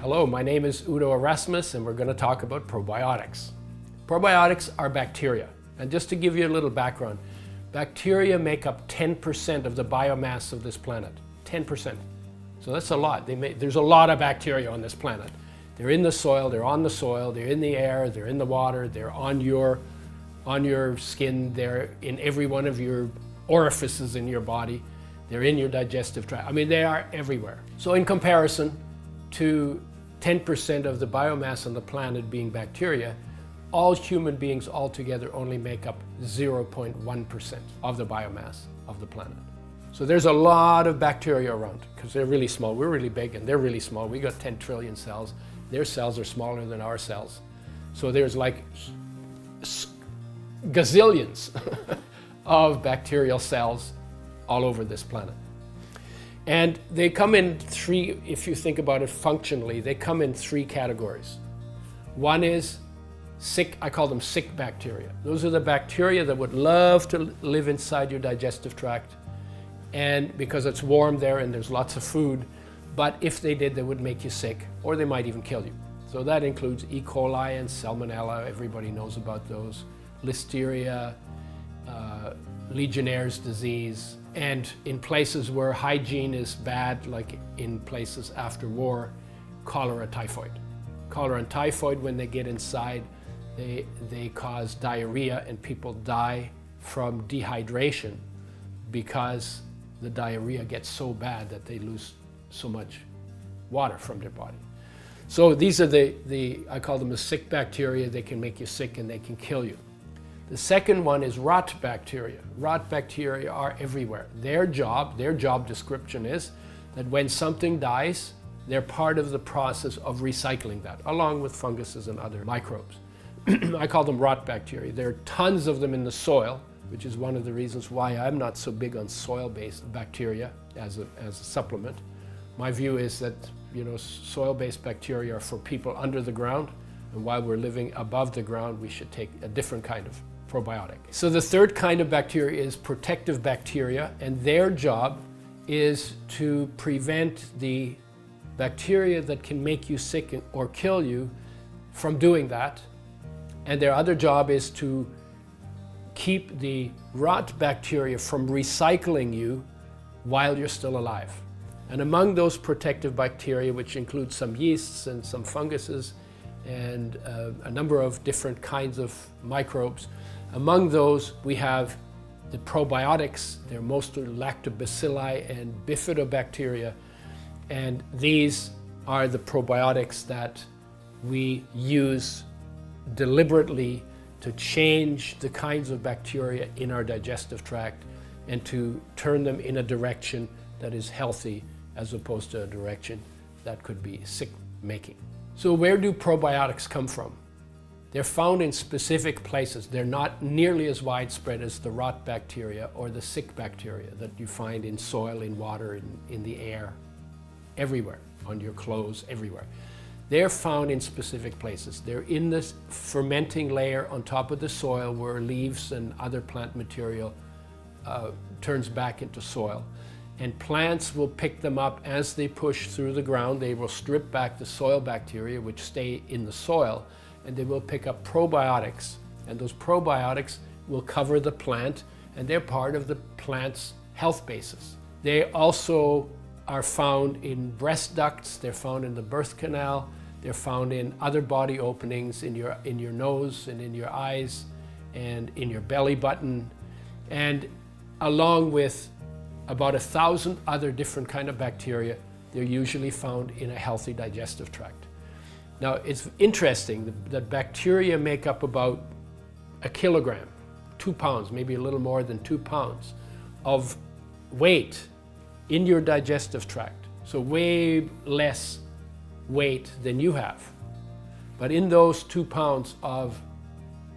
Hello, my name is Udo Erasmus and we're going to talk about probiotics. Probiotics are bacteria. And just to give you a little background, bacteria make up 10% of the biomass of this planet. 10%. So that's a lot. There's a lot of bacteria on this planet. They're in the soil, they're on the soil, they're in the air, they're in the water, they're on your skin, they're in every one of your orifices in your body, they're in your digestive tract. I mean, they are everywhere. So in comparison to 10% of the biomass on the planet being bacteria, all human beings altogether only make up 0.1% of the biomass of the planet. So there's a lot of bacteria around because they're really small. We're really big and they're really small. We got 10 trillion cells. Their cells are smaller than our cells. So there's like gazillions of bacterial cells all over this planet. And they come in three, if you think about it functionally, they come in three categories. One is sick, I call them sick bacteria. Those are the bacteria that would love to live inside your digestive tract, and because it's warm there and there's lots of food, but if they did, they would make you sick, or they might even kill you. So that includes E. coli and Salmonella, everybody knows about those, Listeria, Legionnaire's disease, and in places where hygiene is bad, like in places after war, cholera, typhoid. Cholera and typhoid, when they get inside, they cause diarrhea, and people die from dehydration because the diarrhea gets so bad that they lose so much water from their body. So these are I call them the sick bacteria. They can make you sick and they can kill you. The second one is rot bacteria. Rot bacteria are everywhere. Their job description is that when something dies, they're part of the process of recycling that, along with funguses and other microbes. I call them rot bacteria. There are tons of them in the soil, which is one of the reasons why I'm not so big on soil-based bacteria as a supplement. My view is that, soil-based bacteria are for people under the ground, and while we're living above the ground, we should take a different kind of probiotic. So the third kind of bacteria is protective bacteria, and their job is to prevent the bacteria that can make you sick or kill you from doing that. And their other job is to keep the rot bacteria from recycling you while you're still alive. And among those protective bacteria, which include some yeasts and some funguses and a number of different kinds of microbes, among those we have the probiotics. They're mostly lactobacilli and bifidobacteria, and these are the probiotics that we use deliberately to change the kinds of bacteria in our digestive tract and to turn them in a direction that is healthy as opposed to a direction that could be sick-making. So where do probiotics come from? They're found in specific places. They're not nearly as widespread as the rot bacteria or the sick bacteria that you find in soil, in water, in the air, everywhere, on your clothes, everywhere. They're found in specific places. They're in this fermenting layer on top of the soil where leaves and other plant material turns back into soil. And plants will pick them up as they push through the ground. They will strip back the soil bacteria, which stay in the soil, and they will pick up probiotics. And those probiotics will cover the plant, and they're part of the plant's health basis. They also are found in breast ducts, they're found in the birth canal, they're found in other body openings, in your nose and in your eyes and in your belly button, and along with about 1,000 other different kind of bacteria, they're usually found in a healthy digestive tract. Now, it's interesting that bacteria make up about a kilogram, 2 pounds, maybe a little more than 2 pounds of weight in your digestive tract. So way less weight than you have. But in those 2 pounds of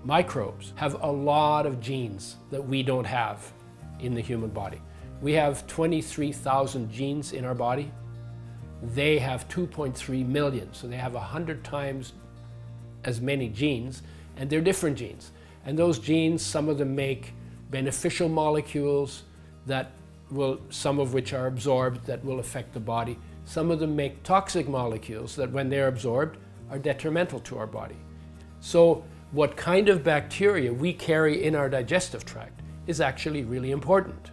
microbes have a lot of genes that we don't have in the human body. We have 23,000 genes in our body. They have 2.3 million, so they have 100 times as many genes, and they're different genes. And those genes, some of them make beneficial molecules that some of which are absorbed that will affect the body. some of them make toxic molecules that when they're absorbed are detrimental to our body. So what kind of bacteria we carry in our digestive tract is actually really important.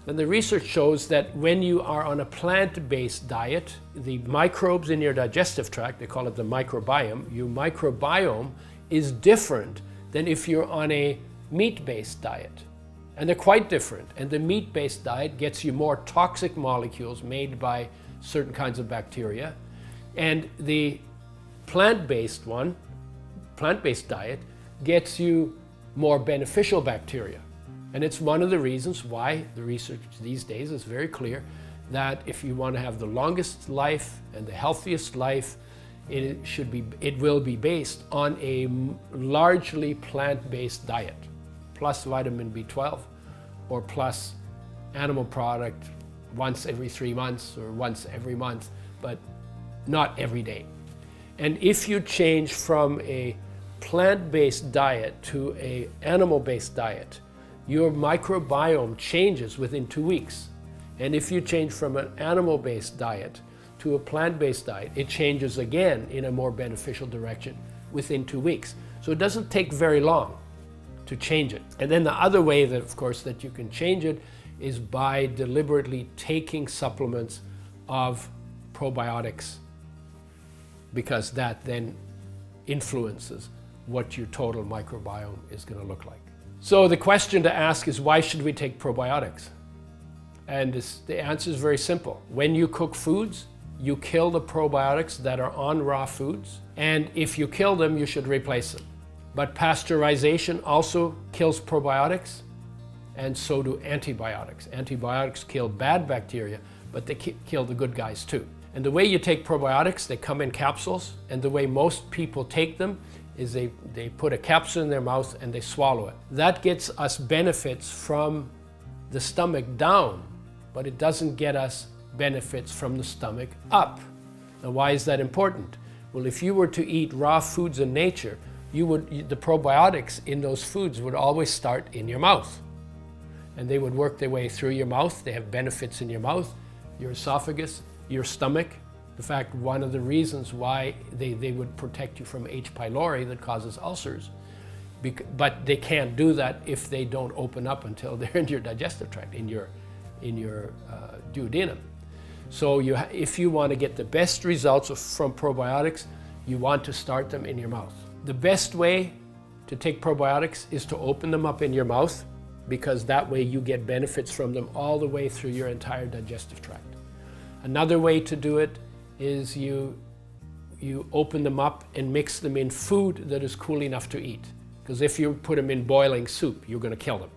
And the research shows that when you are on a plant-based diet, the microbes in your digestive tract, they call it the microbiome, your microbiome is different than if you're on a meat-based diet. And they're quite different. And the meat-based diet gets you more toxic molecules made by certain kinds of bacteria. And the plant-based diet gets you more beneficial bacteria. And it's one of the reasons why the research these days is very clear that if you want to have the longest life and the healthiest life, it will be based on a largely plant-based diet, plus vitamin B12 or plus animal product once every 3 months or once every month, but not every day. And if you change from a plant-based diet to an animal-based diet, your microbiome changes within 2 weeks. And if you change from an animal-based diet to a plant-based diet, it changes again in a more beneficial direction within 2 weeks. So it doesn't take very long to change it. And then the other way that, of course, that you can change it is by deliberately taking supplements of probiotics, because that then influences what your total microbiome is going to look like. So the question to ask is, why should we take probiotics? And the answer is very simple. When you cook foods, you kill the probiotics that are on raw foods, and if you kill them, you should replace them. But pasteurization also kills probiotics, and so do antibiotics. Antibiotics kill bad bacteria, but they kill the good guys too. And the way you take probiotics, they come in capsules, and the way most people take them is they put a capsule in their mouth and they swallow it. That gets us benefits from the stomach down, but it doesn't get us benefits from the stomach up. Now, why is that important? Well, if you were to eat raw foods in nature, the probiotics in those foods would always start in your mouth. And they would work their way through your mouth. They have benefits in your mouth, your esophagus, your stomach. In fact, one of the reasons why they would protect you H. pylori that causes ulcers, but they can't do that if they don't open up until they're in your digestive tract, in your duodenum. So if you want to get the best results from probiotics, you want to start them in your mouth. The best way to take probiotics is to open them up in your mouth, because that way you get benefits from them all the way through your entire digestive tract. Another way to do it is you open them up and mix them in food that is cool enough to eat. Because if you put them in boiling soup, you're going to kill them.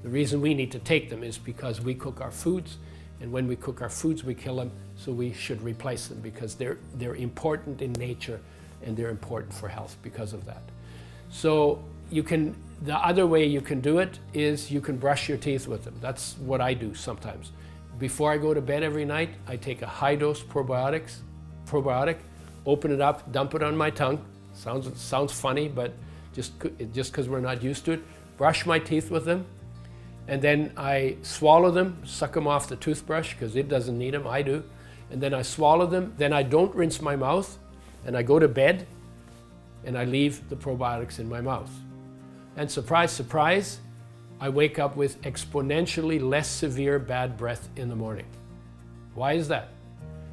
The reason we need to take them is because we cook our foods, and when we cook our foods, we kill them, so we should replace them, because they're important in nature and they're important for health because of that. So the other way you can do it is you can brush your teeth with them. That's what I do sometimes. Before I go to bed every night, I take a high-dose probiotic, open it up, dump it on my tongue. Sounds funny, but just because we're not used to it. Brush my teeth with them, and then I swallow them, suck them off the toothbrush, because it doesn't need them, I do. And then I swallow them, then I don't rinse my mouth, and I go to bed, and I leave the probiotics in my mouth. And surprise, surprise, I wake up with exponentially less severe bad breath in the morning. Why is that?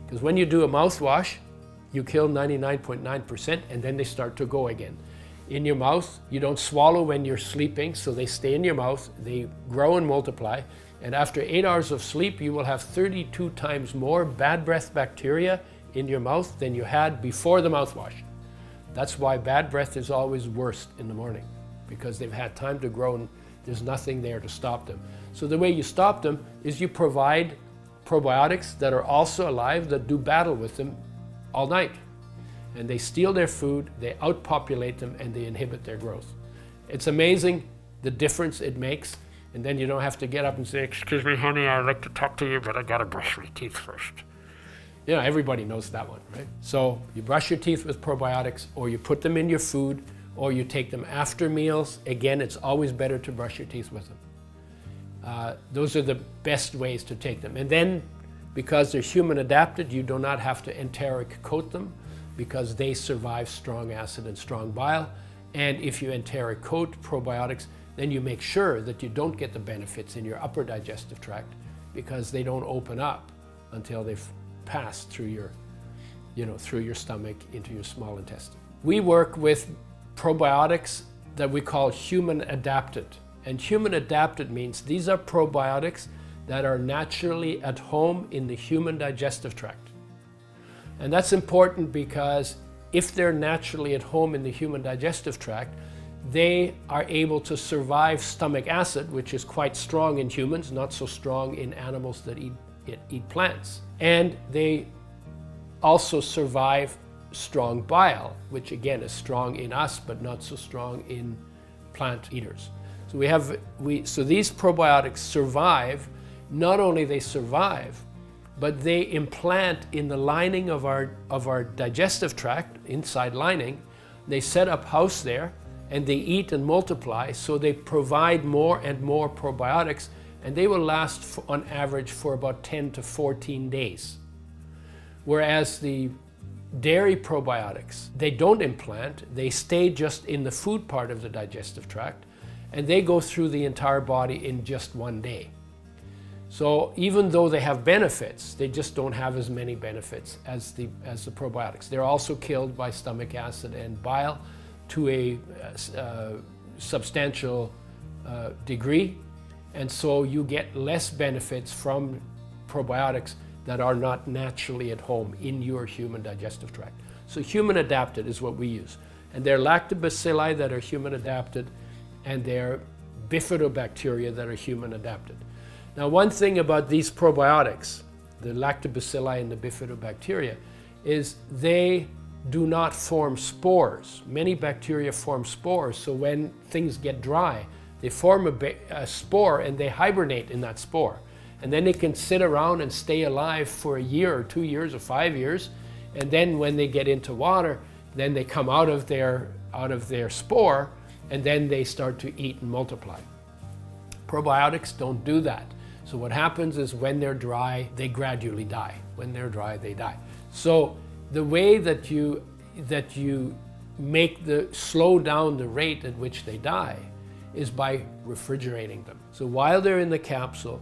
Because when you do a mouthwash, you kill 99.9%, and then they start to go again. In your mouth, you don't swallow when you're sleeping, so they stay in your mouth, they grow and multiply, and after 8 hours of sleep, you will have 32 times more bad breath bacteria in your mouth than you had before the mouthwash. That's why bad breath is always worst in the morning, because they've had time to grow and there's nothing there to stop them. So the way you stop them is you provide probiotics that are also alive, that do battle with them all night. And they steal their food, they outpopulate them, and they inhibit their growth. It's amazing the difference it makes. And then you don't have to get up and say, "Excuse me, honey, I'd like to talk to you, but I gotta brush my teeth first." You know, everybody knows that one, right? So you brush your teeth with probiotics, or you put them in your food, or you take them after meals. Again, it's always better to brush your teeth with them. Those are the best ways to take them. And then Because they're human adapted, you do not have to enteric coat them because they survive strong acid and strong bile. And if you enteric coat probiotics, then you make sure that you don't get the benefits in your upper digestive tract because they don't open up until they've passed through your, through your stomach into your small intestine. We work with probiotics that we call human adapted. And human adapted means these are probiotics that are naturally at home in the human digestive tract. And that's important because if they're naturally at home in the human digestive tract, they are able to survive stomach acid, which is quite strong in humans, not so strong in animals that eat plants. And they also survive strong bile, which again is strong in us, but not so strong in plant eaters. So these probiotics survive. Not only they survive, but they implant in the lining of our digestive tract, inside lining. They set up house there and they eat and multiply, so they provide more and more probiotics, and they will last on average for about 10 to 14 days. Whereas the dairy probiotics, they don't implant, they stay just in the food part of the digestive tract, and they go through the entire body in just one day. So even though they have benefits, they just don't have as many benefits as the probiotics. They're also killed by stomach acid and bile to a substantial degree, and so you get less benefits from probiotics that are not naturally at home in your human digestive tract. So human adapted is what we use. And they're lactobacilli that are human adapted, and they're bifidobacteria that are human adapted. Now, one thing about these probiotics, the lactobacilli and the bifidobacteria, is they do not form spores. Many bacteria form spores, so when things get dry, they form a spore and they hibernate in that spore. And then they can sit around and stay alive for a year or 2 years or 5 years. And then when they get into water, then they come out of their spore, and then they start to eat and multiply. Probiotics don't do that. So what happens is when they're dry, they gradually die. When they're dry, they die. So the way that you slow down the rate at which they die is by refrigerating them. So while they're in the capsule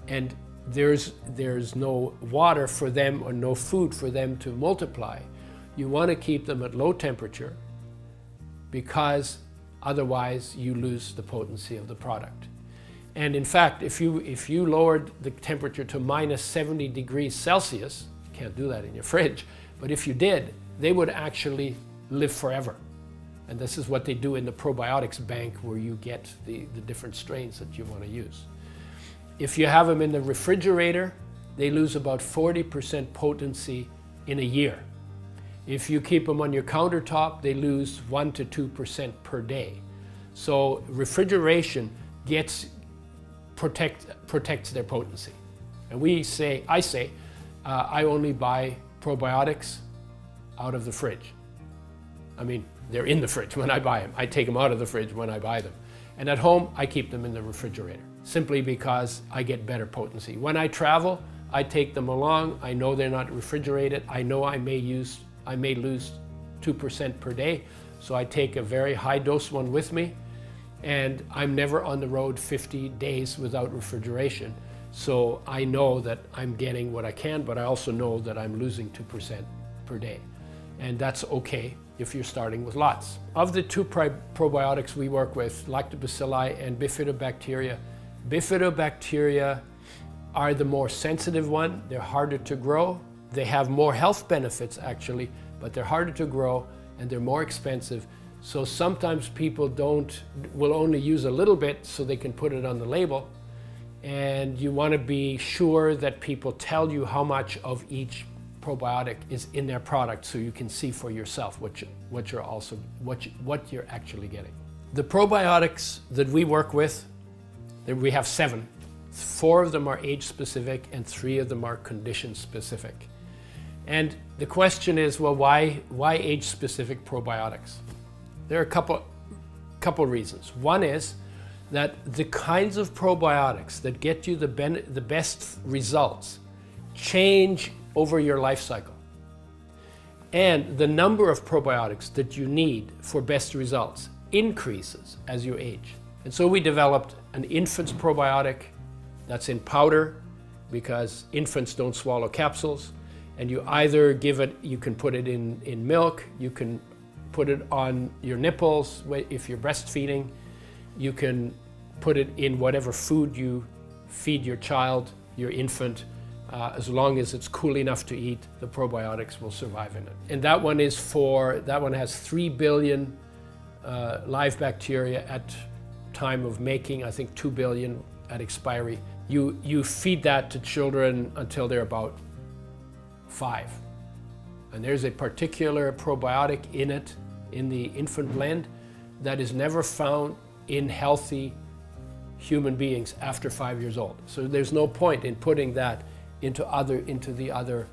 and there's no water for them or no food for them to multiply, you want to keep them at low temperature because otherwise you lose the potency of the product. And in fact, if you lowered the temperature to minus 70 degrees Celsius, you can't do that in your fridge, but if you did, they would actually live forever. And this is what they do in the probiotics bank, where you get the different strains that you want to use. If you have them in the refrigerator, they lose about 40% potency in a year. If you keep them on your countertop, they lose 1 to 2% per day. So refrigeration protects their potency. And I say, I only buy probiotics out of the fridge. I mean, they're in the fridge when I buy them. I take them out of the fridge when I buy them. And at home, I keep them in the refrigerator, simply because I get better potency. When I travel, I take them along. I know they're not refrigerated. I know I may lose 2% per day. So I take a very high dose one with me. And I'm never on the road 50 days without refrigeration. So I know that I'm getting what I can, but I also know that I'm losing 2% per day. And that's okay if you're starting with lots. Of the two probiotics we work with, lactobacilli and bifidobacteria, bifidobacteria are the more sensitive one. They're harder to grow. They have more health benefits actually, but they're harder to grow and they're more expensive. So sometimes people will only use a little bit so they can put it on the label. And you want to be sure that people tell you how much of each probiotic is in their product so you can see for yourself what you're actually getting. The probiotics that we work with, we have 7. 4 of them are age specific and 3 of them are condition specific. And the question is, well, why age specific probiotics? There are a couple reasons. One is that the kinds of probiotics that get you the best results change over your life cycle. And the number of probiotics that you need for best results increases as you age. And so we developed an infant's probiotic that's in powder, because infants don't swallow capsules. And you either give it, you can put it in milk, you can put it on your nipples if you're breastfeeding, you can put it in whatever food you feed your child, your infant. As long as it's cool enough to eat, the probiotics will survive in it. And that one has 3 billion live bacteria at time of making, I think 2 billion at expiry. You feed that to children until they're about 5. And there's a particular probiotic in it, in the infant blend, that is never found in healthy human beings after 5 years old. So there's no point in putting that into the other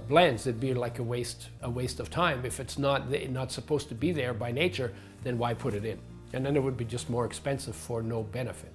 blends. It'd be like a waste of time. If it's not supposed to be there by nature, then why put it in? And then it would be just more expensive for no benefit.